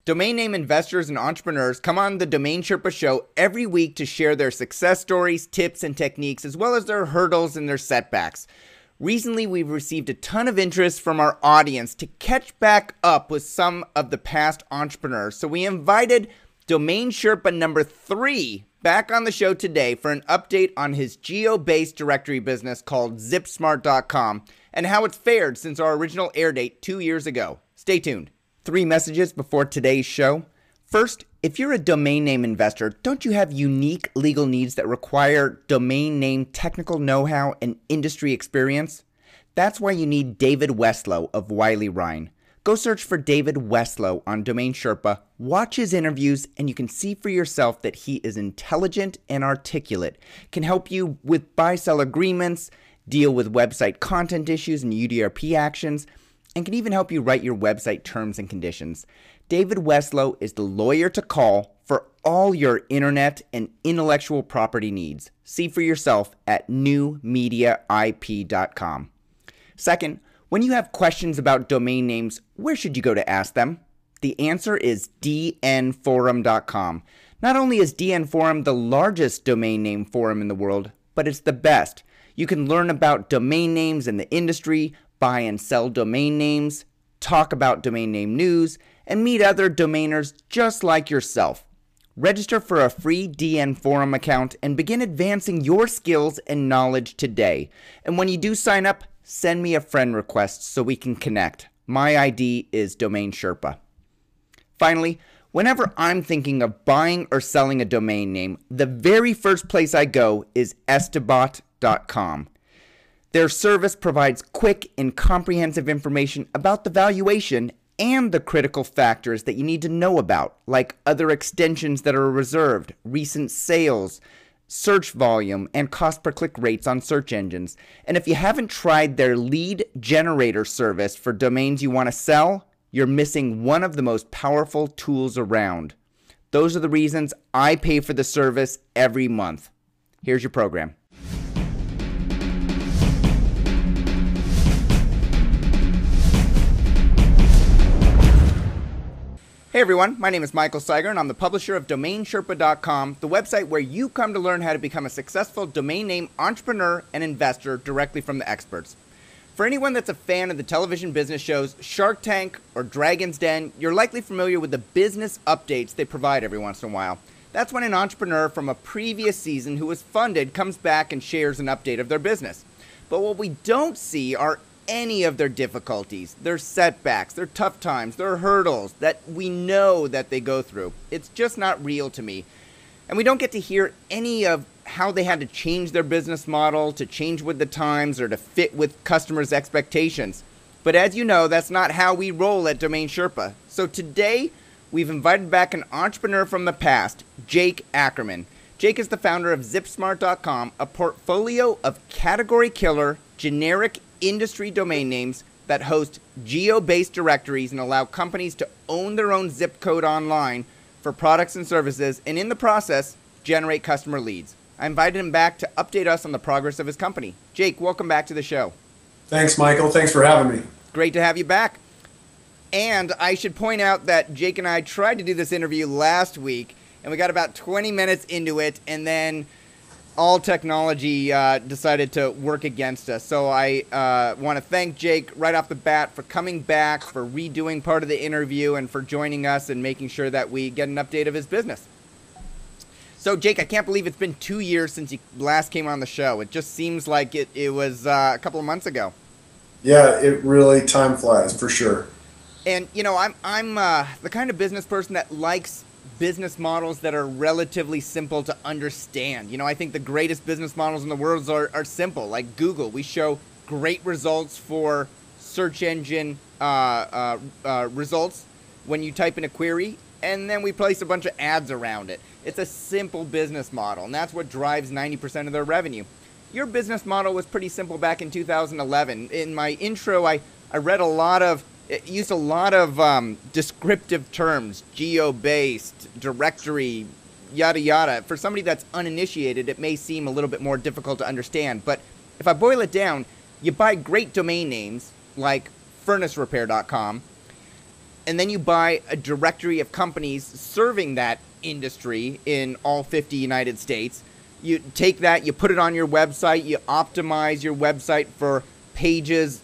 Domain name investors and entrepreneurs come on the Domain Sherpa Show every week to share their success stories, tips, and techniques, as well as their hurdles and their setbacks. Recently, we've received a ton of interest from our audience to catch back up with some of the past entrepreneurs. So we invited Domain Sherpa number 3 back on the show today for an update on his geo-based directory business called ZipSmart.com and how it's fared since our original air date 2 years ago. Stay tuned. 3 messages before today's show. First, if you're a domain name investor, don't you have unique legal needs that require domain name technical know-how and industry experience? That's why you need David Westlow of Wiley Ryan. Go search for David Westlow on Domain Sherpa, watch his interviews, and you can see for yourself that he is intelligent and articulate, can help you with buy-sell agreements, deal with website content issues and UDRP actions, and can even help you write your website terms and conditions. David Westlow is the lawyer to call for all your internet and intellectual property needs. See for yourself at newmediaip.com. Second, when you have questions about domain names, where should you go to ask them? The answer is dnforum.com. Not only is DN Forum the largest domain name forum in the world, but it's the best. You can learn about domain names in the industry, buy and sell domain names, talk about domain name news, and meet other domainers just like yourself. Register for a free DN Forum account and begin advancing your skills and knowledge today. And when you do sign up, send me a friend request so we can connect. My ID is Domain Sherpa. Finally, whenever I'm thinking of buying or selling a domain name, the very first place I go is estibot.com. Their service provides quick and comprehensive information about the valuation and the critical factors that you need to know about, like other extensions that are reserved, recent sales, search volume, and cost per click rates on search engines. And if you haven't tried their lead generator service for domains you want to sell, you're missing one of the most powerful tools around. Those are the reasons I pay for the service every month. Here's your program. Hey everyone, my name is Michael Seiger and I'm the publisher of DomainSherpa.com, the website where you come to learn how to become a successful domain name entrepreneur and investor directly from the experts. For anyone that's a fan of the television business shows Shark Tank or Dragon's Den, you're likely familiar with the business updates they provide every once in a while. That's when an entrepreneur from a previous season who was funded comes back and shares an update of their business. But what we don't see are any of their difficulties, their setbacks, their tough times, their hurdles that we know that they go through. It's just not real to me. And we don't get to hear any of how they had to change their business model to change with the times or to fit with customers' expectations. But as you know, that's not how we roll at Domain Sherpa. So today, we've invited back an entrepreneur from the past, Jake Ackerman. Jake is the founder of ZipSmart.com, a portfolio of category killer, generic industry domain names that host geo-based directories and allow companies to own their own zip code online for products and services, and in the process, generate customer leads. I invited him back to update us on the progress of his company. Jake, welcome back to the show. Thanks, Michael. Thanks for having me. Great to have you back. And I should point out that Jake and I tried to do this interview last week, and we got about 20 minutes into it, and then all technology decided to work against us. So I want to thank Jake right off the bat for coming back, for redoing part of the interview, and for joining us and making sure that we get an update of his business. So Jake, I can't believe it's been 2 years since you last came on the show. It just seems like it was a couple of months ago. Yeah, it really, time flies for sure. And you know, I'm the kind of business person that likes business models that are relatively simple to understand. You know, I think the greatest business models in the world are simple, like Google. We show great results for search engine results when you type in a query, and then we place a bunch of ads around it. It's a simple business model, and that's what drives 90% of their revenue. Your business model was pretty simple back in 2011. In my intro, I read a lot of it used a lot of descriptive terms, geo-based, directory, yada yada. For somebody that's uninitiated, it may seem a little bit more difficult to understand. But if I boil it down, you buy great domain names like furnacerepair.com, and then you buy a directory of companies serving that industry in all 50 United States. You take that, you put it on your website, you optimize your website for pages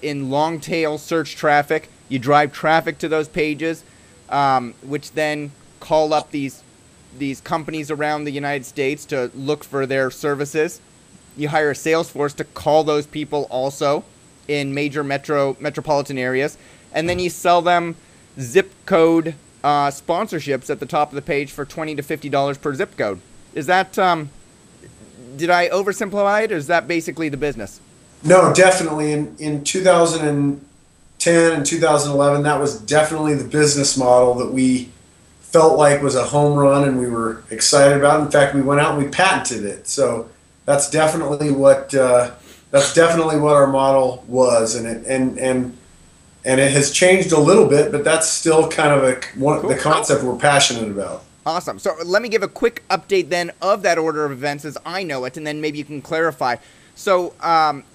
in long tail search traffic. You drive traffic to those pages, which then call up these companies around the United States to look for their services. You hire a sales force to call those people also in major metropolitan areas, and then you sell them zip code sponsorships at the top of the page for $20 to $50 per zip code. Is that did I oversimplify it, or is that basically the business? No, definitely. In 2010 and 2011, that was definitely the business model that we felt like was a home run and we were excited about. In fact, we went out and we patented it. So that's definitely what our model was, and it has changed a little bit, but that's still kind of the concept we're passionate about. Awesome. So let me give a quick update then of that order of events as I know it, and then maybe you can clarify. So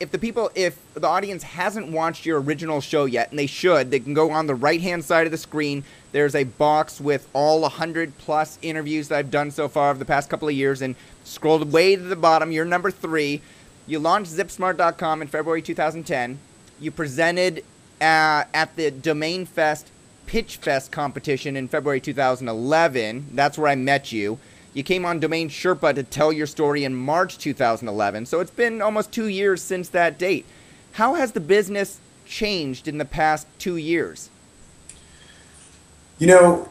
if the audience hasn't watched your original show yet, and they should, they can go on the right-hand side of the screen. There's a box with all 100-plus interviews that I've done so far over the past couple of years, and scrolled way to the bottom, you're number 3. You launched ZipSmart.com in February 2010. You presented at the Domain Fest Pitch Fest competition in February 2011. That's where I met you. You came on Domain Sherpa to tell your story in March 2011. So it's been almost 2 years since that date. How has the business changed in the past 2 years? You know,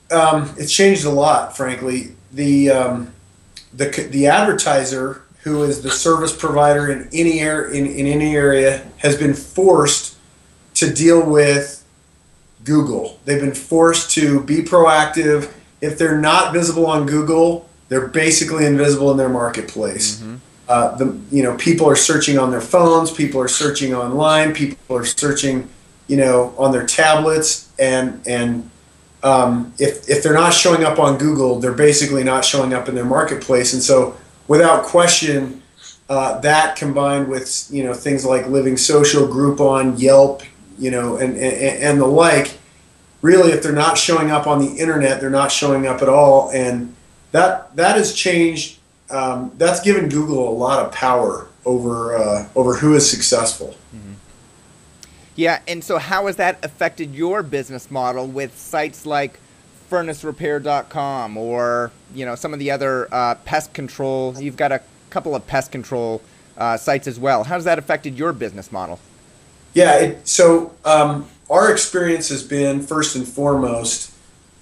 it's changed a lot, frankly. The advertiser, who is the service provider in any area, has been forced to deal with Google. They've been forced to be proactive. If they're not visible on Google, they're basically invisible in their marketplace. Mm-hmm. People are searching on their phones, people are searching online, people are searching, on their tablets, and if they're not showing up on Google, they're basically not showing up in their marketplace. And so, without question, that combined with things like Living Social, Groupon, Yelp, and the like, really, if they're not showing up on the internet, they're not showing up at all, and that has changed. That's given Google a lot of power over who is successful. Mm-hmm. Yeah, and so how has that affected your business model with sites like FurnaceRepair.com or some of the other pest control? You've got a couple of pest control sites as well. How has that affected your business model? Yeah, our experience has been, first and foremost,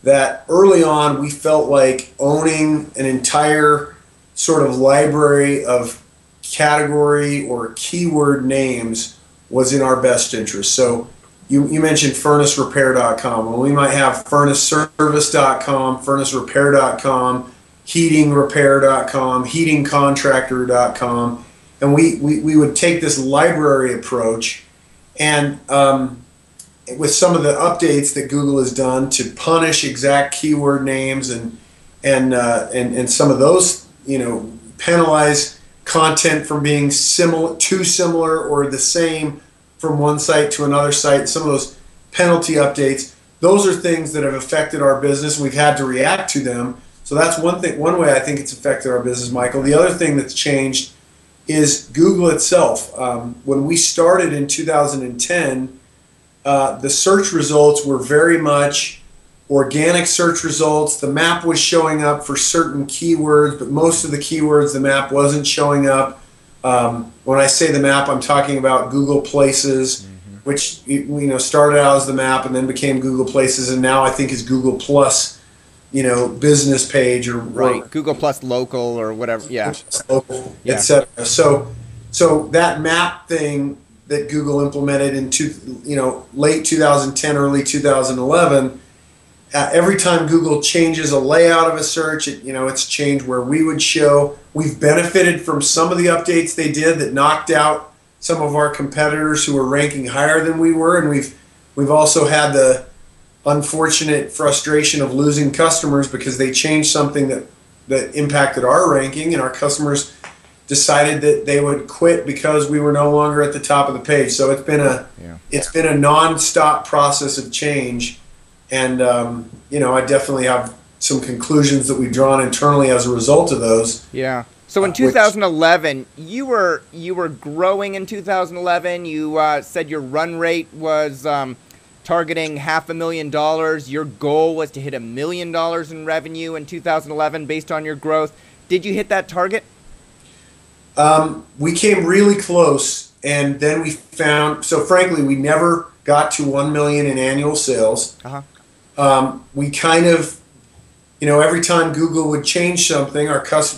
that early on we felt like owning an entire sort of library of category or keyword names was in our best interest. So you mentioned FurnaceRepair.com. Well, we might have FurnaceService.com, FurnaceRepair.com, HeatingRepair.com, HeatingContractor.com, and we would take this library approach, and with some of the updates that Google has done to punish exact keyword names and some of those, penalize content from being too similar or the same from one site to another site. Some of those penalty updates, those are things that have affected our business. We've had to react to them. So that's one way I think it's affected our business, Michael. The other thing that's changed is Google itself. When we started in 2010, the search results were very much organic search results. The map was showing up for certain keywords, but most of the keywords the map wasn't showing up. When I say the map, I'm talking about Google Places, mm-hmm. which started out as the map and then became Google Places, and now I think is Google Plus, business page or Google Plus Local or whatever, local, etc. So that map thing that Google implemented in late 2010, early 2011. Every time Google changes a layout of a search, it's changed where we would show. We've benefited from some of the updates they did that knocked out some of our competitors who were ranking higher than we were, and we've also had the unfortunate frustration of losing customers because they changed something that impacted our ranking, and our customers decided that they would quit because we were no longer at the top of the page. So it's been a non-stop process of change. and I definitely have some conclusions that we've drawn internally as a result of those. Yeah. So in 2011, you were growing in 2011. You said your run rate was targeting $500,000. Your goal was to hit $1 million in revenue in 2011 based on your growth. Did you hit that target? We came really close, and then we found. So frankly, we never got to 1 million in annual sales. We kind of, every time Google would change something,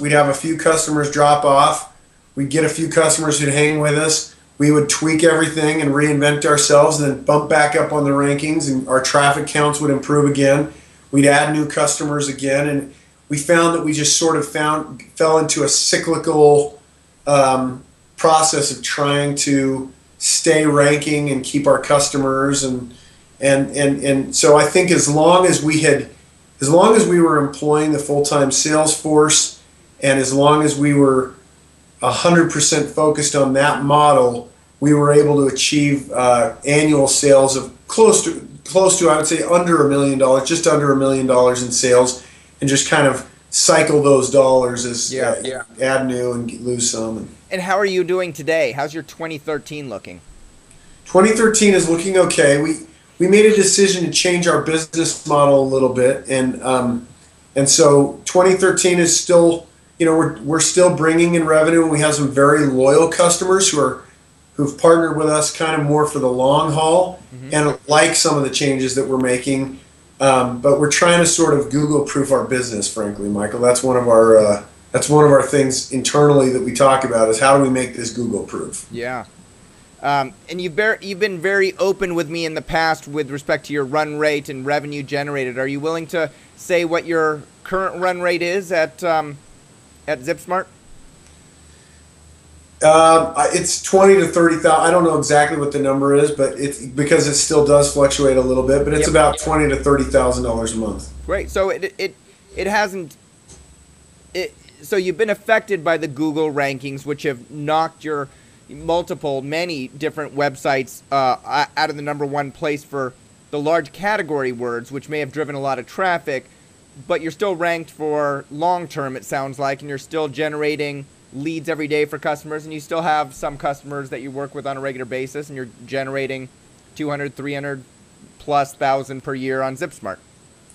we'd have a few customers drop off. We'd get a few customers who'd hang with us. We would tweak everything and reinvent ourselves, and then bump back up on the rankings, and our traffic counts would improve again. We'd add new customers again, and we found that we just sort of fell into a cyclical process of trying to stay ranking and keep our customers, and so I think as long as we were employing the full-time sales force, and as long as we were 100% focused on that model, we were able to achieve annual sales of close to I would say under $1 million, just under $1 million in sales, and just kind of cycle those dollars as add new and lose some. And how are you doing today? How's your 2013 looking? 2013 is looking okay. We made a decision to change our business model a little bit, and so 2013 is still, we're still bringing in revenue, and we have some very loyal customers who've partnered with us kind of more for the long haul, and like some of the changes that we're making. But we're trying to sort of Google-proof our business, frankly, Michael. That's one of our things internally that we talk about, is how do we make this Google-proof? Yeah. And you've been very open with me in the past with respect to your run rate and revenue generated. Are you willing to say what your current run rate is at ZipSmart? It's 20 to 30,000. I don't know exactly what the number is, but it's because it still does fluctuate a little bit. But it's about $20,000 to $30,000 a month. Great. So it hasn't. So you've been affected by the Google rankings, which have knocked your many different websites out of the #1 place for the large category words, which may have driven a lot of traffic. But you're still ranked for long term, it sounds like, and you're still generating leads every day for customers, and you still have some customers that you work with on a regular basis, and you're generating 200, 300 plus thousand per year on ZipSmart.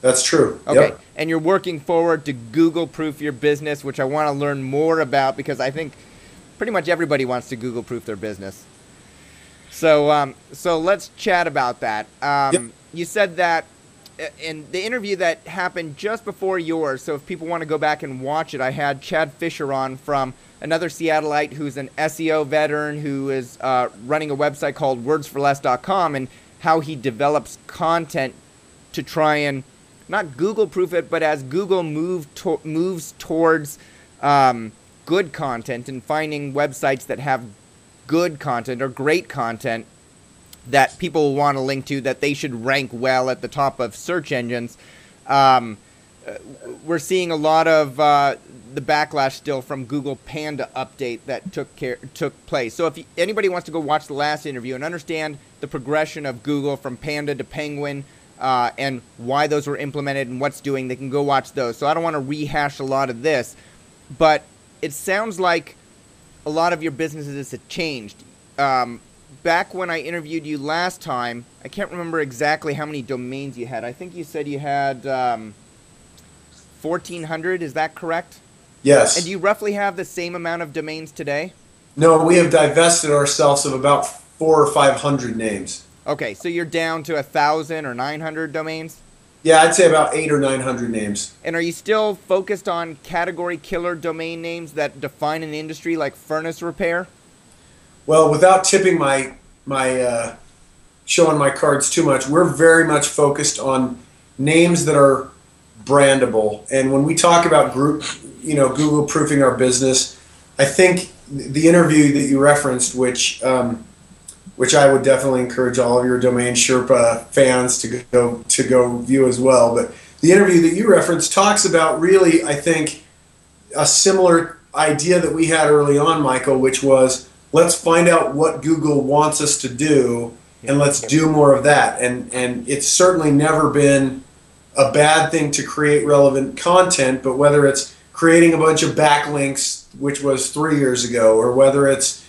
That's true. Okay. Yep. And you're working forward to Google-proof your business, which I want to learn more about, because I think pretty much everybody wants to Google-proof their business. So let's chat about that. You said that in the interview that happened just before yours, so if people want to go back and watch it, I had Chad Fisher on from another Seattleite who's an SEO veteran who is running a website called wordsforless.com, and how he develops content to try and not Google-proof it, but as Google moves towards good content and finding websites that have good content or great content that people will want to link to, that they should rank well at the top of search engines. We're seeing a lot of the backlash still from Google Panda update that took place. So if anybody wants to go watch the last interview and understand the progression of Google from Panda to Penguin and why those were implemented and what's doing, they can go watch those. So I don't want to rehash a lot of this, but it sounds like a lot of your businesses have changed. Back when I interviewed you last time, I can't remember exactly how many domains you had. I think you said you had 1,400. Is that correct? Yes. And do you roughly have the same amount of domains today? No, we have divested ourselves of about 400 or 500 names. Okay, so you're down to 1,000 or 900 domains? Yeah, I'd say about 800 or 900 names. And are you still focused on category killer domain names that define an industry like furnace repair? Well, without tipping my showing my cards too much, we're very much focused on names that are brandable. And when we talk about Google proofing our business, I think the interview that you referenced, which I would definitely encourage all of your Domain Sherpa fans to go view as well. But the interview that you referenced talks about really, I think, a similar idea that we had early on, Michael, which was, let's find out what Google wants us to do, and let's do more of that. And it's certainly never been a bad thing to create relevant content, but whether it's creating a bunch of backlinks, which was 3 years ago, or whether it's,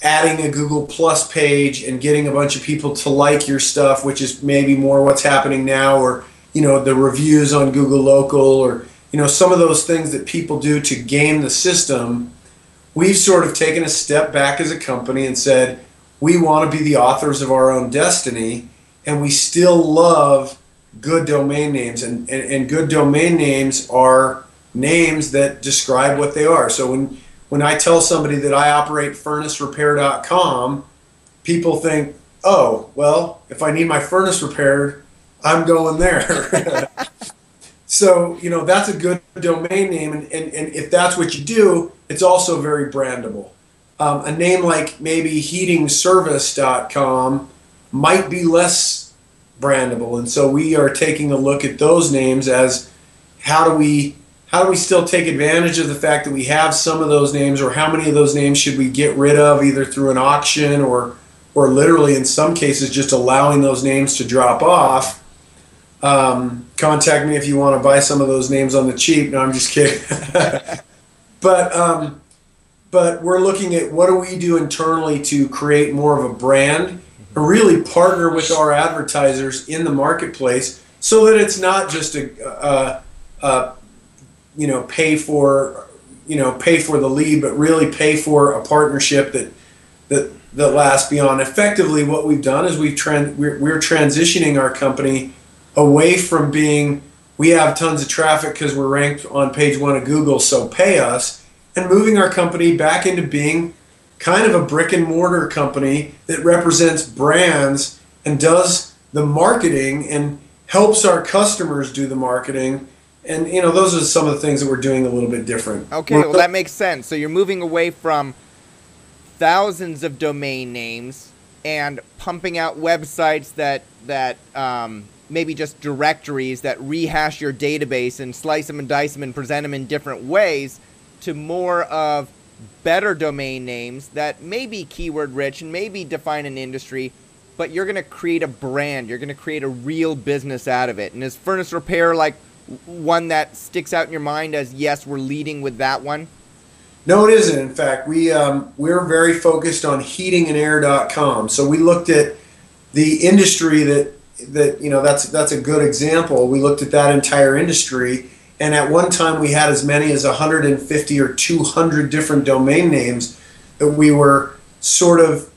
adding a Google Plus page and getting a bunch of people to like your stuff, which is maybe more what's happening now, or, the reviews on Google Local, or, some of those things that people do to game the system, we've sort of taken a step back as a company and said, we want to be the authors of our own destiny, and we still love good domain names, and good domain names are names that describe what they are. So when I tell somebody that I operate furnacerepair.com, people think, oh, well, if I need my furnace repaired, I'm going there. So, that's a good domain name, and if that's what you do, it's also very brandable. A name like maybe heatingservice.com might be less brandable, and so we are taking a look at those names as how do we still take advantage of the fact that we have some of those names, or how many of those names should we get rid of either through an auction or literally in some cases just allowing those names to drop off. Contact me if you want to buy some of those names on the cheap. No, I'm just kidding. But we're looking at what do we do internally to create more of a brand and really partner with our advertisers in the marketplace so that it's not just pay for the lead, but really pay for a partnership that lasts beyond. Effectively, what we've done is we're transitioning our company away from being, we have tons of traffic because we're ranked on page 1 of Google, so pay us, and moving our company back into being kind of a brick and mortar company that represents brands and does the marketing and helps our customers do the marketing. And, those are some of the things that we're doing a little bit different. Okay, well, that makes sense. So you're moving away from thousands of domain names and pumping out websites that maybe just directories that rehash your database and slice them and dice them and present them in different ways, to more of better domain names that may be keyword rich and maybe define an industry, but you're going to create a brand. You're going to create a real business out of it. And is furnace repair like one that sticks out in your mind as, yes, we're leading with that one? No, it isn't. In fact, we're very focused on heatingandair.com. So we looked at the industry that's a good example. We looked at that entire industry, and at one time we had as many as 150 or 200 different domain names that we were sort of,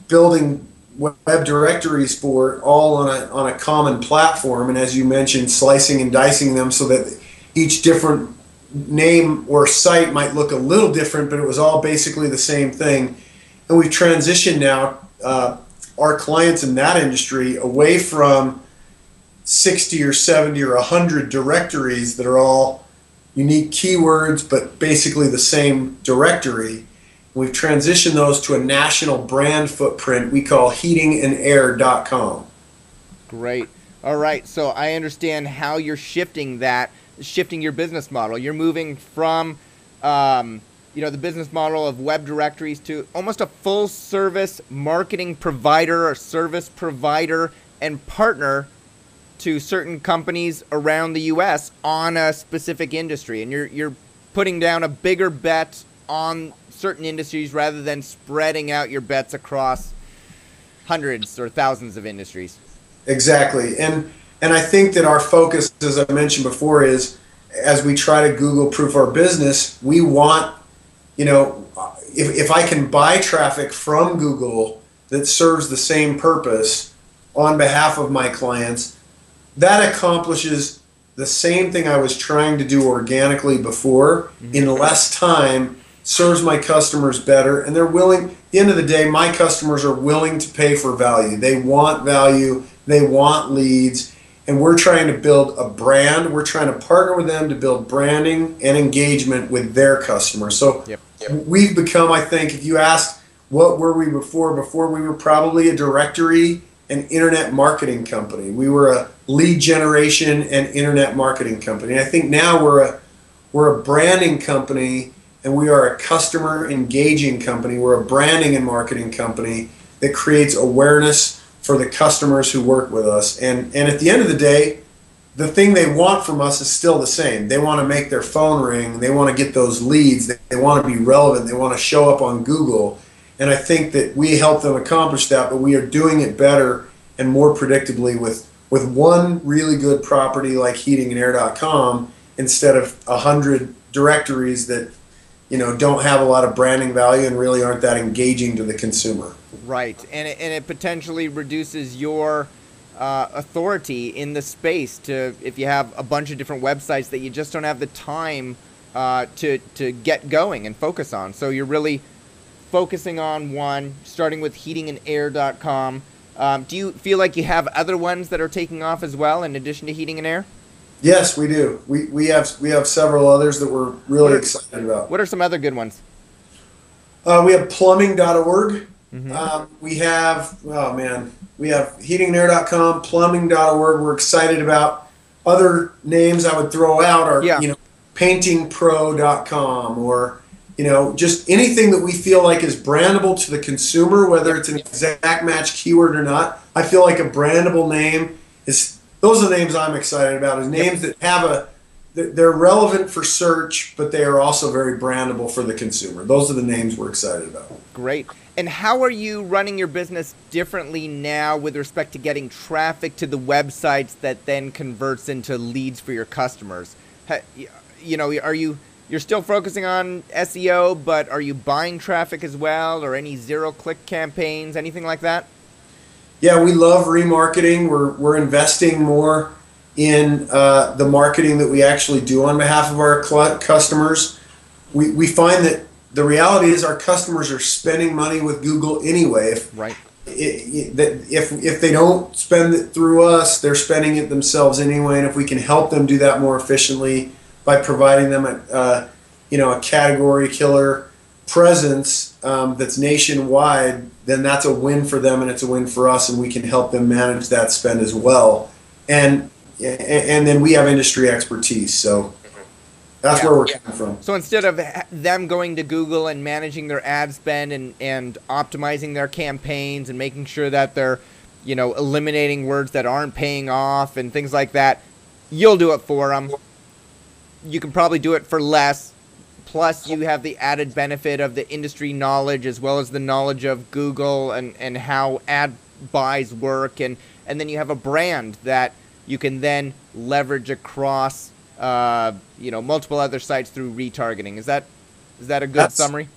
building web directories for, all on a common platform, and as you mentioned, slicing and dicing them so that each different name or site might look a little different, but it was all basically the same thing. And we've transitioned now our clients in that industry away from 60 or 70 or 100 directories that are all unique keywords but basically the same directory. We've transitioned those to a national brand footprint we call heatingandair.com. Great. All right. So I understand how you're shifting your business model. You're moving from, the business model of web directories to almost a full service marketing provider or service provider and partner to certain companies around the U.S. on a specific industry. And you're putting down a bigger bet on certain industries rather than spreading out your bets across hundreds or thousands of industries. Exactly. And I think that our focus, as I mentioned before, is as we try to Google proof our business, we want, if I can buy traffic from Google that serves the same purpose on behalf of my clients, that accomplishes the same thing I was trying to do organically before in less time, serves my customers better, and they're willing, at the end of the day, my customers are willing to pay for value. They want value, they want leads, and we're trying to build a brand. We're trying to partner with them to build branding and engagement with their customers. So we've become, I think, if you asked what were we before we were probably a directory and internet marketing company. We were a lead generation and internet marketing company. And I think now we're a branding company, and we are a customer engaging company. We're a branding and marketing company that creates awareness for the customers who work with us. And at the end of the day, the thing they want from us is still the same. They want to make their phone ring. They want to get those leads. They want to be relevant. They want to show up on Google. And I think that we help them accomplish that, but we are doing it better and more predictably with one really good property like heatingandair.com instead of 100 directories that don't have a lot of branding value and really aren't that engaging to the consumer. Right, and it potentially reduces your authority in the space if you have a bunch of different websites that you just don't have the time to get going and focus on. So you're really focusing on one, starting with heatingandair.com. Do you feel like you have other ones that are taking off as well in addition to Heating and Air? Yes, we do. We have several others that we're really excited about. What are some other good ones? We have plumbing.org. Mm-hmm. We have heatingandair.com, plumbing.org. We're excited about other names I would throw out are paintingpro.com or just anything that we feel like is brandable to the consumer, whether it's an exact match keyword or not. I feel like a brandable name those are the names I'm excited about, is names that they're relevant for search, but they are also very brandable for the consumer. Those are the names we're excited about. Great. And how are you running your business differently now with respect to getting traffic to the websites that then converts into leads for your customers? You're still focusing on SEO, but are you buying traffic as well, or any zero-click campaigns, anything like that? Yeah, we love remarketing. We're investing more in the marketing that we actually do on behalf of our customers. We find that the reality is our customers are spending money with Google anyway. If they don't spend it through us, they're spending it themselves anyway. And if we can help them do that more efficiently by providing them a category killer presence that's nationwide, then that's a win for them and it's a win for us, and we can help them manage that spend as well. And then we have industry expertise, so that's where we're coming from. So instead of them going to Google and managing their ad spend and optimizing their campaigns and making sure that they're eliminating words that aren't paying off and things like that, you'll do it for them. You can probably do it for less. Plus, you have the added benefit of the industry knowledge as well as the knowledge of Google and how ad buys work. And then you have a brand that you can then leverage across multiple other sites through retargeting. Is that a good summary?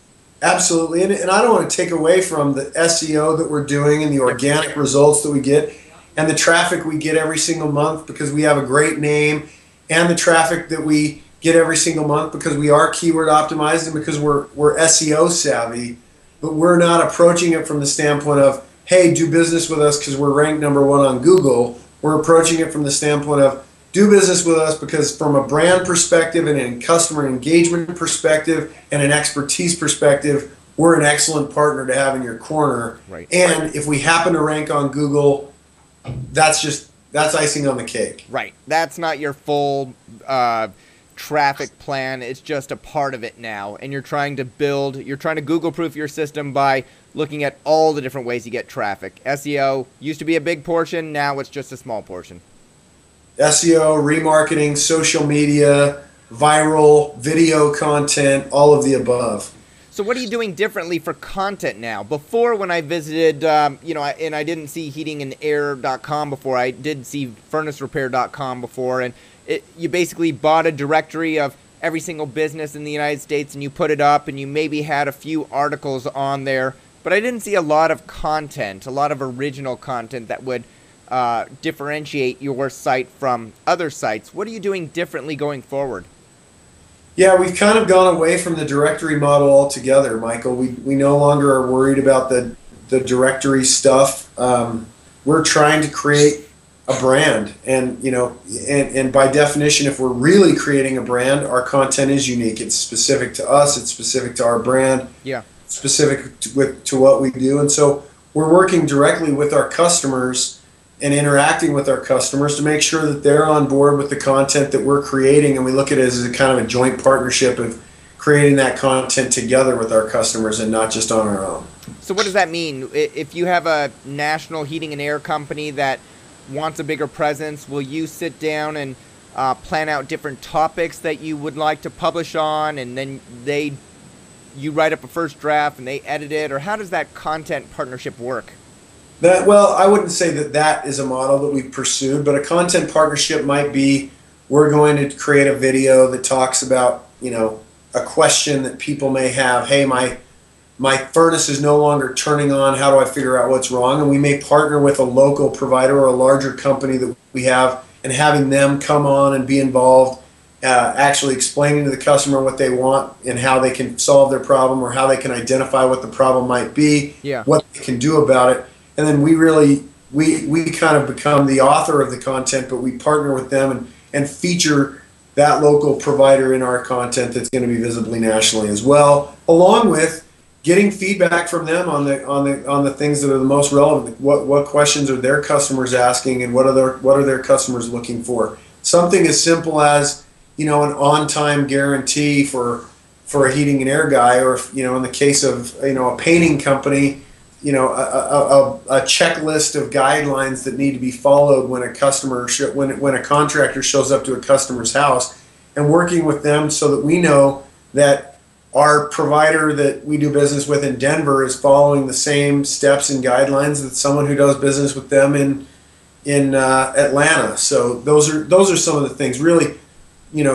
Absolutely. And I don't want to take away from the SEO that we're doing and the organic results that we get and the traffic we get every single month because we have a great name, and the traffic that we get every single month because we are keyword optimized and because we're SEO savvy, but we're not approaching it from the standpoint of, hey, do business with us because we're ranked #1 on Google. We're approaching it from the standpoint of, do business with us because from a brand perspective and a customer engagement perspective and an expertise perspective, we're an excellent partner to have in your corner. Right. And if we happen to rank on Google, that's icing on the cake. Right. That's not your full traffic plan. It's just a part of it now, and you're trying to Google proof your system by looking at all the different ways you get traffic. SEO used to be a big portion, now it's just a small portion. SEO, remarketing, social media, viral, video content, all of the above. So what are you doing differently for content now? Before, when I visited, and I didn't see heatingandair.com before, I did see furnacerepair.com before, and you basically bought a directory of every single business in the United States and you put it up and you maybe had a few articles on there, but I didn't see a lot of content, a lot of original content that would differentiate your site from other sites. What are you doing differently going forward? Yeah, we've kind of gone away from the directory model altogether, Michael. We no longer are worried about the directory stuff. We're trying to create a brand, and by definition, if we're really creating a brand, our content is unique. It's specific to us. It's specific to our brand. Yeah. Specific to what we do, and so we're working directly with our customers and interacting with our customers to make sure that they're on board with the content that we're creating, and we look at it as a kind of a joint partnership of creating that content together with our customers and not just on our own. So what does that mean? If you have a national heating and air company that wants a bigger presence, will you sit down and plan out different topics that you would like to publish on, and then you write up a first draft and they edit it, or how does that content partnership work? Well, I wouldn't say that is a model that we've pursued, but a content partnership might be we're going to create a video that talks about, a question that people may have. Hey, my furnace is no longer turning on. How do I figure out what's wrong? And we may partner with a local provider or a larger company that we have, and having them come on and be involved, actually explaining to the customer what they want and how they can solve their problem, or how they can identify what the problem might be, what they can do about it. And then we kind of become the author of the content, but we partner with them and feature that local provider in our content that's going to be visibly nationally as well, along with getting feedback from them on the things that are the most relevant. What questions are their customers asking, and what are their customers looking for? Something as simple as an on-time guarantee for a heating and air guy, or in the case of a painting company, a checklist of guidelines that need to be followed when when a contractor shows up to a customer's house, and working with them so that we know that our provider that we do business with in Denver is following the same steps and guidelines that someone who does business with them in Atlanta. So those are some of the things. Really,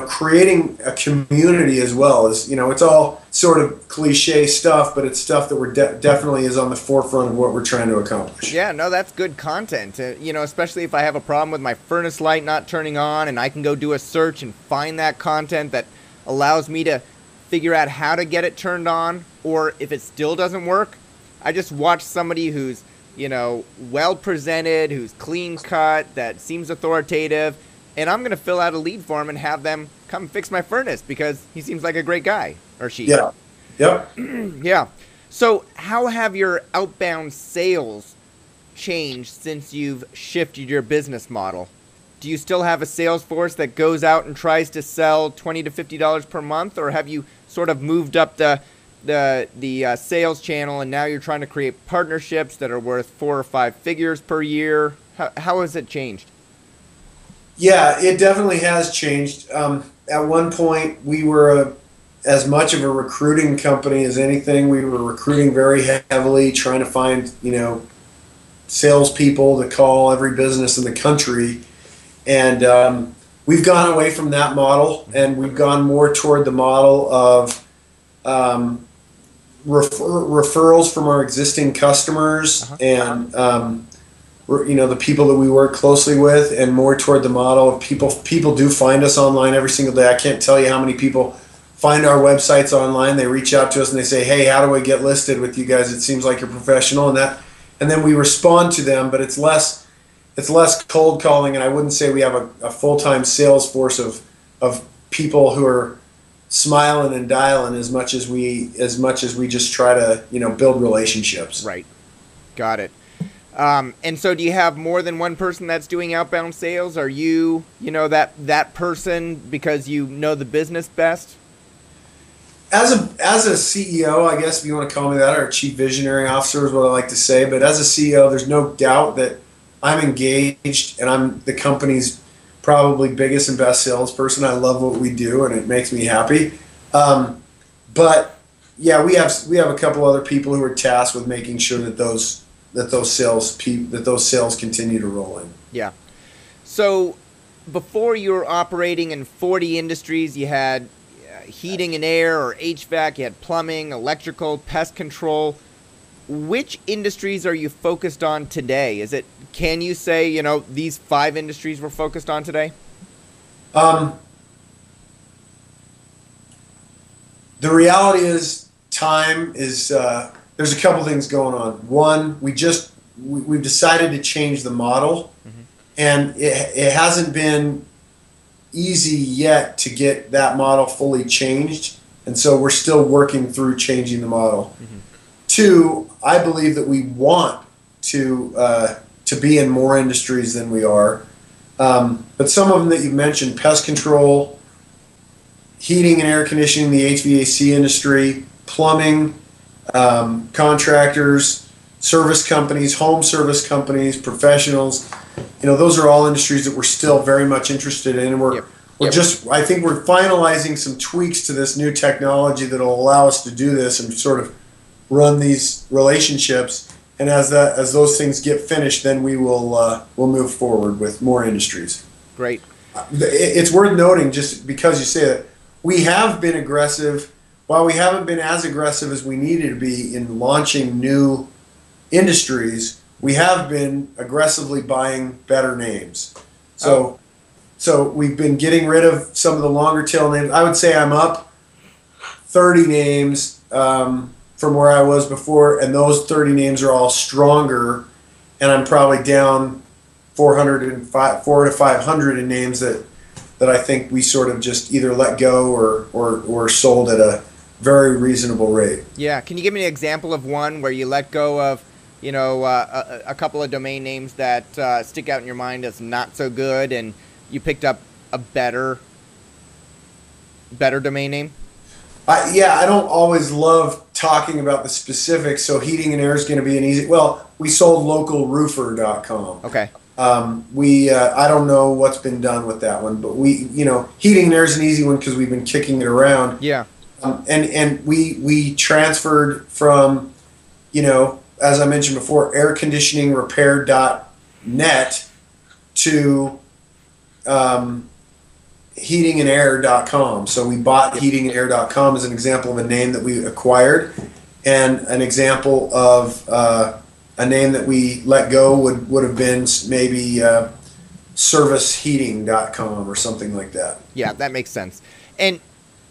creating a community as well as, it's all sort of cliche stuff, but it's stuff that we're definitely is on the forefront of what we're trying to accomplish. Yeah, no, that's good content. Especially if I have a problem with my furnace light not turning on, and I can go do a search and find that content that allows me to figure out how to get it turned on, or if it still doesn't work, I just watch somebody who's, well presented, who's clean cut, that seems authoritative, and I'm going to fill out a lead form and have them come fix my furnace because he seems like a great guy, or she. Yeah. Yep. Yeah. So how have your outbound sales changed since you've shifted your business model? Do you still have a sales force that goes out and tries to sell $20 to $50 per month, or have you sort of moved up the sales channel and now you're trying to create partnerships that are worth 4 or 5 figures per year? How has it changed? Yeah, it definitely has changed. At one point, we were as much of a recruiting company as anything. We were recruiting very heavily, trying to find, salespeople to call every business in the country. And we've gone away from that model, and we've gone more toward the model of referrals from our existing customers, and the people that we work closely with, and more toward the model of people do find us online every single day. I can't tell you how many people find our websites online. They reach out to us and they say, hey, how do I get listed with you guys? It seems like you're professional, and then we respond to them, but it's less cold calling, and I wouldn't say we have a full-time sales force of people who are smiling and dialing as much as we just try to build relationships. Right. Got it. And so do you have more than one person that's doing outbound sales? Are you, that person because you know the business best? As a CEO, I guess if you want to call me that, or chief visionary officer is what I like to say, but as a CEO, there's no doubt that I'm engaged and I'm the company's probably biggest and best salesperson. I love what we do and it makes me happy. But yeah, we have a couple other people who are tasked with making sure that those sales continue to roll in. Yeah. So before you were operating in 40 industries, you had heating and air or HVAC, you had plumbing, electrical, pest control. Which industries are you focused on today? Can you say, these 5 industries we're focused on today? The reality is time is, there's a couple things going on. One, we've decided to change the model, and it hasn't been easy yet to get that model fully changed, and so we're still working through changing the model. 2, I believe that we want to be in more industries than we are, but some of them that you've mentioned: pest control, heating and air conditioning, the HVAC industry, plumbing, contractors, service companies, home service companies, professionals. Those are all industries that we're still very much interested in. And Yep. we're just, I think we're finalizing some tweaks to this new technology that'll allow us to do this and sort of run these relationships. And as those things get finished, then we'll move forward with more industries. Great. It's worth noting, just because you say that, we have been aggressive. While we haven't been as aggressive as we needed to be in launching new industries, we have been aggressively buying better names. So we've been getting rid of some of the longer tail names. I would say I'm up 30 names from where I was before, and those 30 names are all stronger, and I'm probably down 400 to 500 in names that I think we sort of just either let go or sold at a very reasonable rate. Yeah. Can you give me an example of one where you let go of, a couple of domain names that stick out in your mind as not so good, and you picked up a better domain name? I don't always love talking about the specifics, so heating and air is going to be an easy. Well, we sold localroofer.com. Okay. I don't know what's been done with that one, but heating and air is an easy one because we've been kicking it around. Yeah. And we transferred from, as I mentioned before, airconditioningrepair.net to heatingandair.com. So we bought heatingandair.com as an example of a name that we acquired, and an example of a name that we let go would have been maybe serviceheating.com or something like that. Yeah, that makes sense. And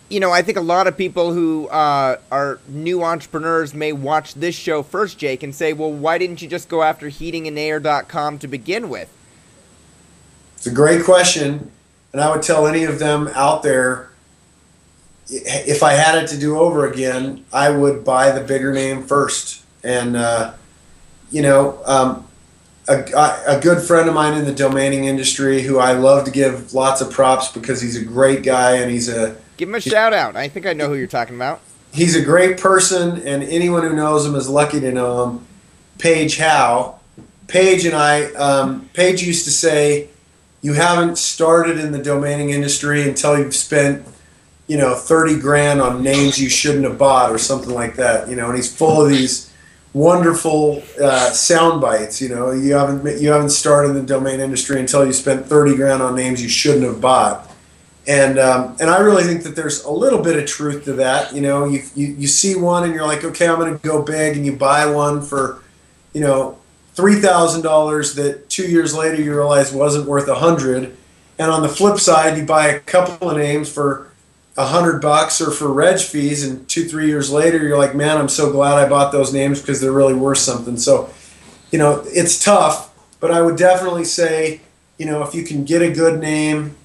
I think a lot of people who are new entrepreneurs may watch this show first, Jake, and say, well, why didn't you just go after heatingandair.com to begin with? It's a great question, and I would tell any of them out there, if I had it to do over again, I would buy the bigger name first. And, a good friend of mine in the domaining industry, who I love to give lots of props because he's a great guy, and give him a shout out. I think I know who you're talking about. He's a great person, and anyone who knows him is lucky to know him. Paige Howe. Paige and I, Paige used to say, you haven't started in the domaining industry until you've spent, 30 grand on names you shouldn't have bought or something like that. And he's full of these wonderful sound bites. You haven't started in the domain industry until you spent 30 grand on names you shouldn't have bought. And I really think that there's a little bit of truth to that. You see one and you're like, okay, I'm going to go big, and you buy one for, $3,000 that 2 years later you realize wasn't worth $100. And on the flip side, you buy a couple of names for $100 or for reg fees, and 2-3 years later you're like, man, I'm so glad I bought those names because they're really worth something. So, it's tough, but I would definitely say, if you can get a good name,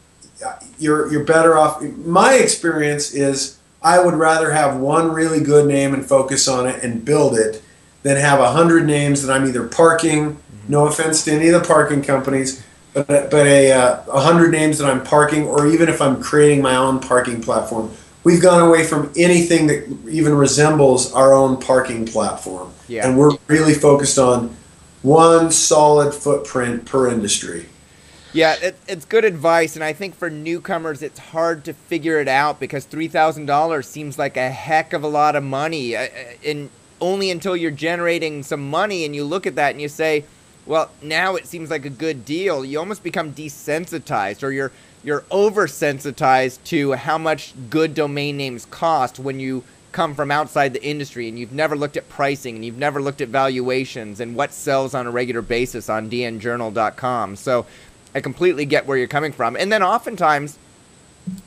you're better off. My experience is I would rather have one really good name and focus on it and build it than have 100 names that I'm either parking. No offense to any of the parking companies, but 100 names that I'm parking, or even if I'm creating my own parking platform. We've gone away from anything that even resembles our own parking platform. Yeah. And we're really focused on one solid footprint per industry. Yeah, it's good advice, and I think for newcomers it's hard to figure it out because $3,000 seems like a heck of a lot of money, and only until you're generating some money and you look at that and you say, well, now it seems like a good deal, you almost become desensitized, or you're oversensitized to how much good domain names cost when you come from outside the industry and you've never looked at pricing and you've never looked at valuations and what sells on a regular basis on dnjournal.com. So I completely get where you're coming from. And then oftentimes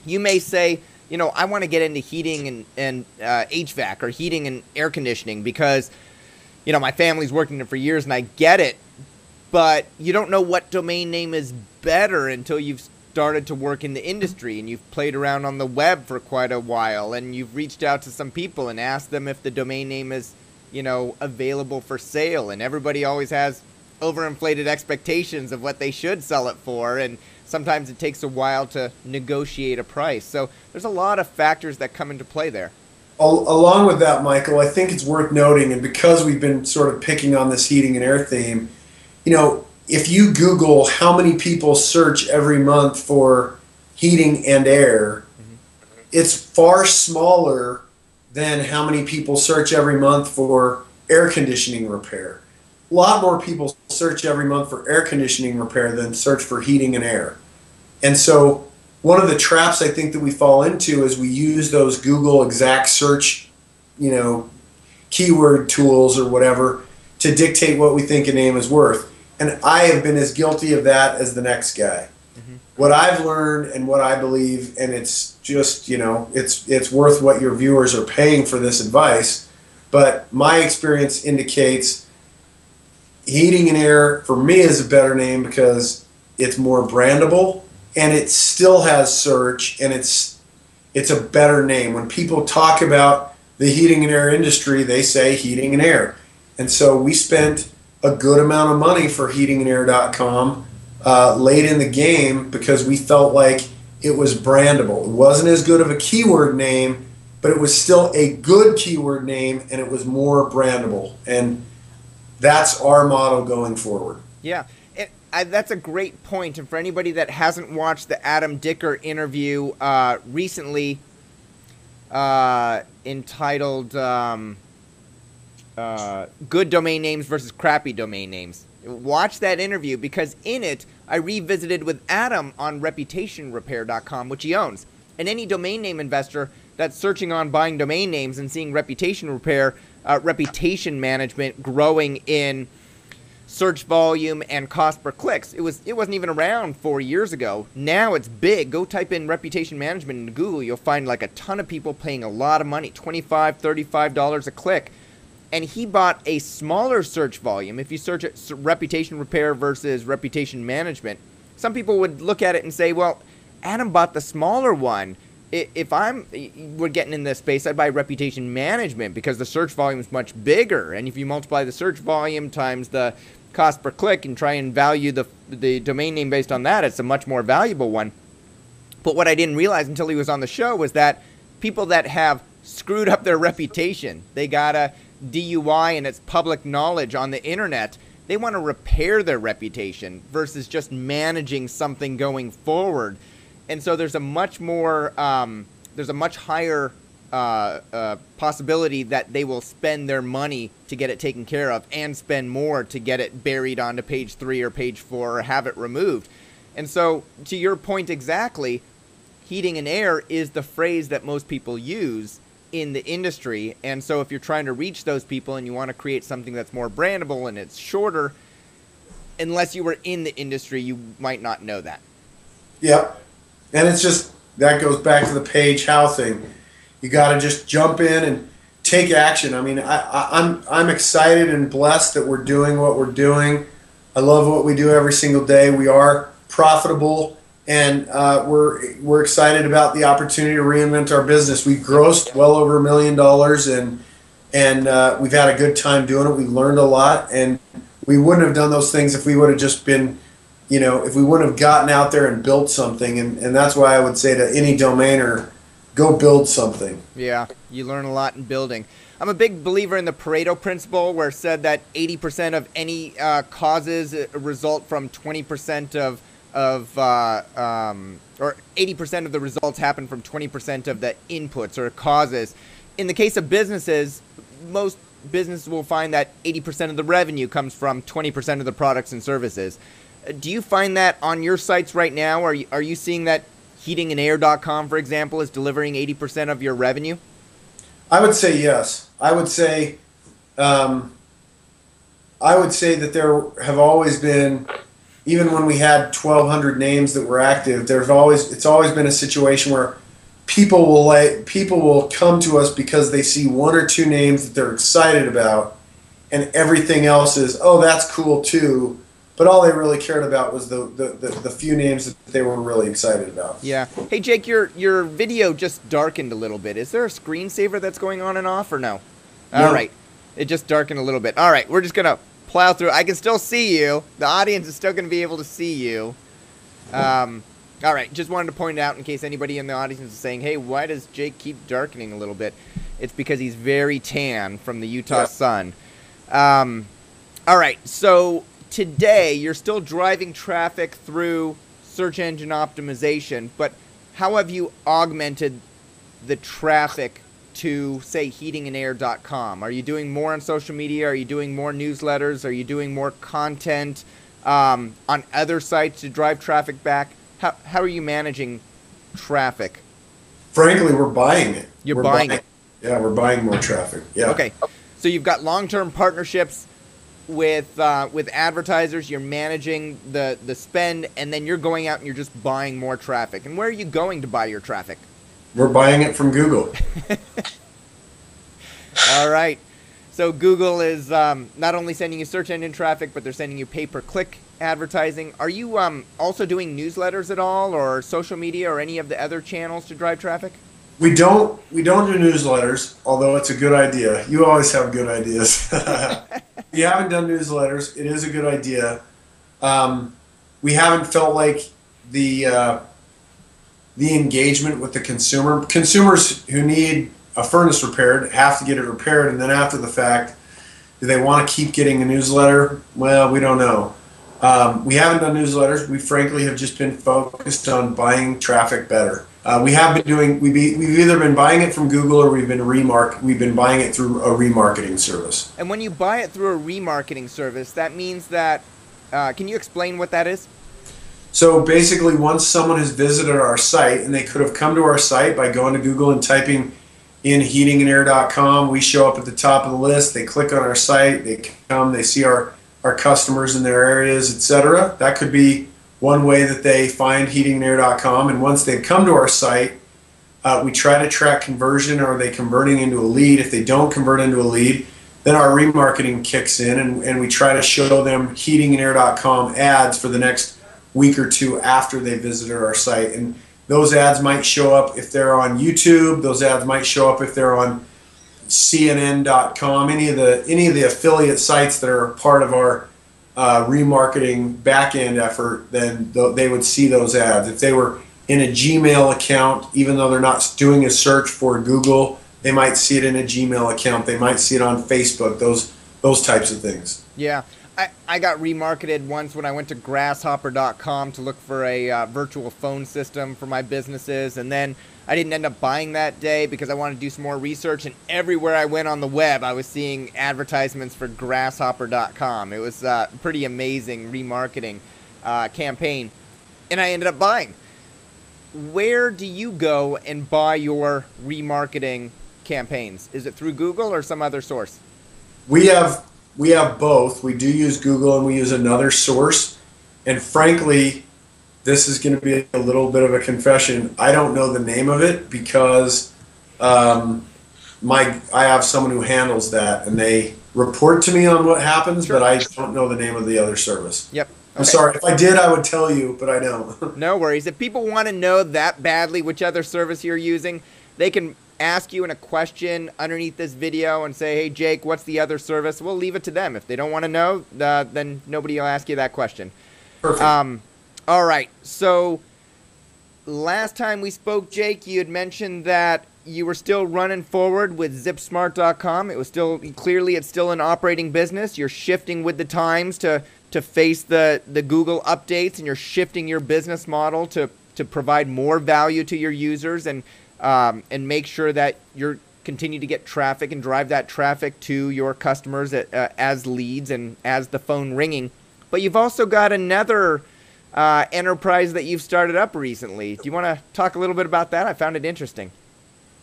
you may say, I want to get into heating and HVAC or heating and air conditioning because, my family's worked in it for years and I get it. But you don't know what domain name is better until you've started to work in the industry and you've played around on the web for quite a while and you've reached out to some people and asked them if the domain name is, available for sale. And everybody always has overinflated expectations of what they should sell it for, and sometimes it takes a while to negotiate a price. So there's a lot of factors that come into play there. Along with that, Michael, I think it's worth noting, and because we've been sort of picking on this heating and air theme, if you Google how many people search every month for heating and air, it's far smaller than how many people search every month for air conditioning repair. A lot more people search every month for air conditioning repair than search for heating and air. And so one of the traps I think that we fall into is we use those Google exact search, keyword tools or whatever to dictate what we think a name is worth. And I have been as guilty of that as the next guy. What I've learned and what I believe, and it's just, it's worth what your viewers are paying for this advice, but my experience indicates heating and air for me is a better name because it's more brandable and it still has search, and it's a better name. When people talk about the heating and air industry, they say heating and air. And so we spent a good amount of money for heatingandair.com late in the game because we felt like it was brandable. It wasn't as good of a keyword name, but it was still a good keyword name, and it was more brandable. And that's our model going forward. Yeah, that's a great point. And for anybody that hasn't watched the Adam Dicker interview recently entitled Good Domain Names versus Crappy Domain Names, watch that interview, because in it I revisited with Adam on reputationrepair.com, which he owns. And any domain name investor that's searching on buying domain names and seeing reputation repair, reputation management growing in search volume and cost per clicks. It wasn't even around 4 years ago. Now it's big. Go type in reputation management into Google. You'll find like a ton of people paying a lot of money, $25, $35 a click. And he bought a smaller search volume. If you search it, reputation repair versus reputation management, some people would look at it and say, well, Adam bought the smaller one. If we're getting in this space, I'd buy reputation management because the search volume is much bigger. And if you multiply the search volume times the cost per click and try and value the domain name based on that, it's a much more valuable one. But what I didn't realize until he was on the show was that people that have screwed up their reputation, they got a DUI and it's public knowledge on the internet, they want to repair their reputation versus just managing something going forward. And so there's a much more, there's a much higher possibility that they will spend their money to get it taken care of and spend more to get it buried onto page 3 or page 4 or have it removed. And so to your point exactly, heating and air is the phrase that most people use in the industry. And so if you're trying to reach those people and you want to create something that's more brandable and it's shorter, unless you were in the industry, you might not know that. Yep. And it's just, that goes back to the page how thing. You got to just jump in and take action. I mean, I'm excited and blessed that we're doing what we're doing. I love what we do every single day. We are profitable, and we're excited about the opportunity to reinvent our business. We've grossed well over $1 million, and we've had a good time doing it. We've learned a lot, and we wouldn't have done those things if we would have just been, if we wouldn't have gotten out there and built something. And that's why I would say to any domainer, go build something. Yeah, you learn a lot in building. I'm a big believer in the Pareto principle, where it said that 80% of any causes result from 20% or 80% of the results happen from 20% of the inputs or causes. In the case of businesses, most businesses will find that 80% of the revenue comes from 20% of the products and services. Do you find that on your sites right now? Are you seeing that heatingandair.com, for example, is delivering 80% of your revenue? I would say yes. I would say that there have always been, even when we had 1,200 names that were active, it's always been a situation where people will come to us because they see 1 or 2 names that they're excited about, and everything else is, oh, that's cool too. But all they really cared about was the few names that they were really excited about. Yeah. Hey, Jake, your video just darkened a little bit. Is there a screensaver that's going on and off, or no? No. All right. It just darkened a little bit. All right. We're just going to plow through. I can still see you. The audience is still going to be able to see you. All right. Just wanted to point out in case anybody in the audience is saying, hey, why does Jake keep darkening a little bit? it's because he's very tan from the Utah sun. All right, so today you're still driving traffic through search engine optimization, but how have you augmented the traffic to, say, heatingandair.com? Are you doing more on social media? Are you doing more newsletters? Are you doing more content on other sites to drive traffic back? How are you managing traffic? Frankly, we're buying it. We're buying it. Yeah, we're buying more traffic. Yeah. Okay, so you've got long-term partnerships with advertisers. You're managing the spend, and then you're going out and you're just buying more traffic. And where are you going to buy your traffic? We're buying it from Google. All right. So Google is not only sending you search engine traffic, but they're sending you pay-per-click advertising. Are you also doing newsletters at all, or social media, or any of the other channels to drive traffic? We don't do newsletters, although it's a good idea. You always have good ideas. We haven't done newsletters. It is a good idea. We haven't felt like the engagement with the consumer. Consumers who need a furnace repaired have to get it repaired, and then after the fact, do they want to keep getting a newsletter? Well, we don't know. We haven't done newsletters. We frankly have just been focused on buying traffic better. We have been doing. We've either been buying it from Google, or we've been buying it through a remarketing service. And when you buy it through a remarketing service, that means that. Can you explain what that is? So basically, once someone has visited our site, and they could have come to our site by going to Google and typing in heatingandair.com, we show up at the top of the list. They click on our site. They come. They see our customers in their areas, etc. That could be one way that they find heatingandair.com. And once they come to our site, we try to track conversion. Are they converting into a lead? If they don't convert into a lead, then our remarketing kicks in, and we try to show them heatingandair.com ads for the next week or two after they visited our site. And those ads might show up if they're on YouTube. Those ads might show up if they're on CNN.com, any of the affiliate sites that are part of our remarketing back-end effort. Then they would see those ads. If they were in a Gmail account, even though they're not doing a search for Google, they might see it in a Gmail account. They might see it on Facebook, those types of things. Yeah. I got remarketed once when I went to grasshopper.com to look for a virtual phone system for my businesses, and then I didn't end up buying that day because I wanted to do some more research, and everywhere I went on the web I was seeing advertisements for grasshopper.com. It was a pretty amazing remarketing campaign, and I ended up buying. Where do you go and buy your remarketing campaigns? Is it through Google or some other source? We have both. We do use Google, and we use another source. And frankly, this is going to be a little bit of a confession. I don't know the name of it because I have someone who handles that, and they report to me on what happens, Sure. but I don't know the name of the other service. Yep. I'm sorry. If I did, I would tell you, but I don't. No worries. If people want to know that badly which other service you're using, they can ask you in a question underneath this video and say, hey, Jake, what's the other service? We'll leave it to them. If they don't want to know, then nobody will ask you that question. Perfect. All right. So last time we spoke, Jake, you had mentioned that you were still running forward with ZipSmart.com. It was still, clearly it's still an operating business. You're shifting with the times to face the Google updates, and you're shifting your business model to provide more value to your users and make sure that you're continue to get traffic and drive that traffic to your customers as leads and as the phone ringing. But you've also got another enterprise that you've started up recently. Do you want to talk a little bit about that? I found it interesting.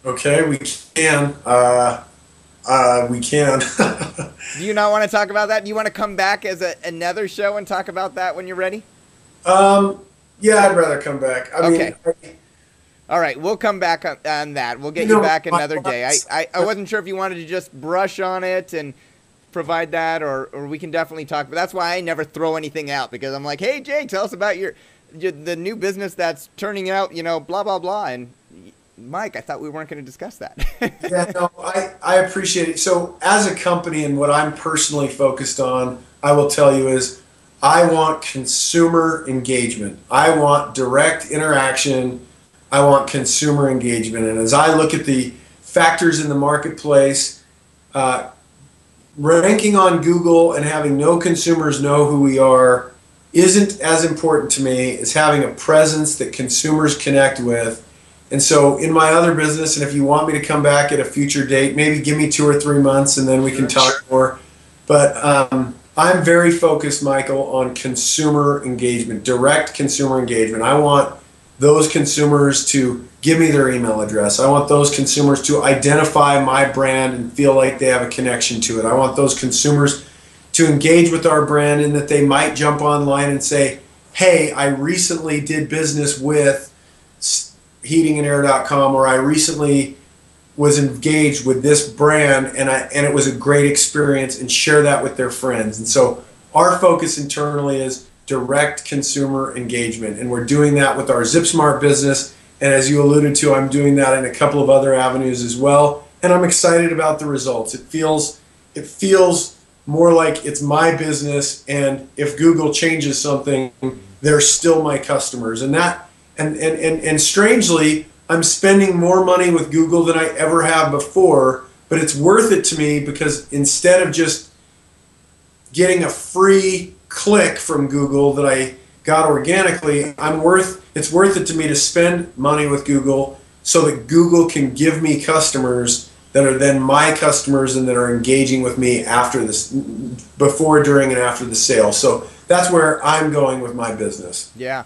Okay, we can. We can. Do you not want to talk about that? Do you want to come back as another show and talk about that when you're ready? Yeah, I'd rather come back. I mean, all right, we'll come back on that. We'll get you back another day. I wasn't sure if you wanted to just brush on it and provide that, or we can definitely talk. But that's why I never throw anything out, because I'm like, hey, Jake, tell us about the new business that's turning out, blah, blah, blah. And Mike, I thought we weren't going to discuss that. Yeah, no, I appreciate it. So as a company, and what I'm personally focused on, I will tell you is I want consumer engagement. I want direct interaction. I want consumer engagement. And as I look at the factors in the marketplace. Ranking on Google and having no consumers know who we are isn't as important to me as having a presence that consumers connect with. And so in my other business, and if you want me to come back at a future date, maybe give me 2 or 3 months and then we can talk more. But I'm very focused, Michael, on consumer engagement, direct consumer engagement. I want those consumers to give me their email address. I want those consumers to identify my brand and feel like they have a connection to it. I want those consumers to engage with our brand in that they might jump online and say, hey, I recently did business with heatingandair.com, or I recently was engaged with this brand and it was a great experience, and share that with their friends. And so our focus internally is direct consumer engagement, and we're doing that with our ZipSmart business. And as you alluded to, I'm doing that in a couple of other avenues as well. And I'm excited about the results. It feels more like it's my business, and if Google changes something, they're still my customers. And strangely, I'm spending more money with Google than I ever have before, but it's worth it to me because instead of just getting a free click from Google that I got organically, it's worth it to me to spend money with Google so that Google can give me customers that are then my customers and that are engaging with me after this, before, during, and after the sale. So that's where I'm going with my business. Yeah.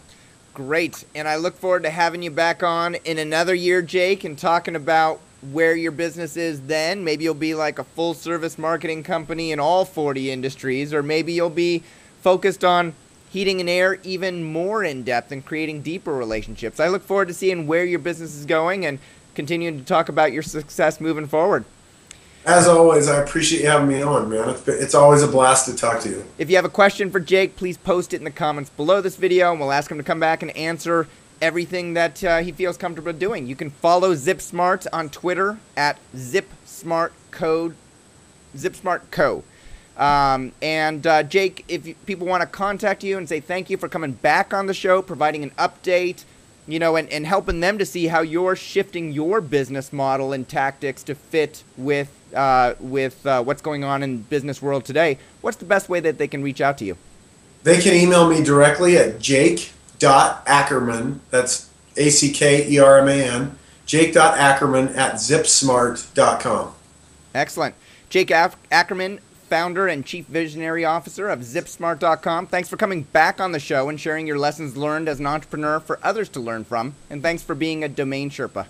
Great. And I look forward to having you back on in another year, Jake, and talking about where your business is then. Maybe you'll be like a full service marketing company in all 40 industries, or maybe you'll be focused on heating and air even more in depth and creating deeper relationships. I look forward to seeing where your business is going and continuing to talk about your success moving forward. As always, I appreciate you having me on, man. It's always a blast to talk to you. If you have a question for Jake, please post it in the comments below this video, and we'll ask him to come back and answer everything that he feels comfortable doing. You can follow ZipSmart on Twitter at ZipSmartCo. Jake, if people want to contact you and say thank you for coming back on the show, providing an update, and helping them to see how you're shifting your business model and tactics to fit with what's going on in business world today, what's the best way that they can reach out to you? They can email me directly at jake.ackerman, that's Ackerman, jake.ackerman at zipsmart.com. Excellent. Jake Ackerman, founder and chief visionary officer of ZipSmart.com. Thanks for coming back on the show and sharing your lessons learned as an entrepreneur for others to learn from. And thanks for being a domain Sherpa.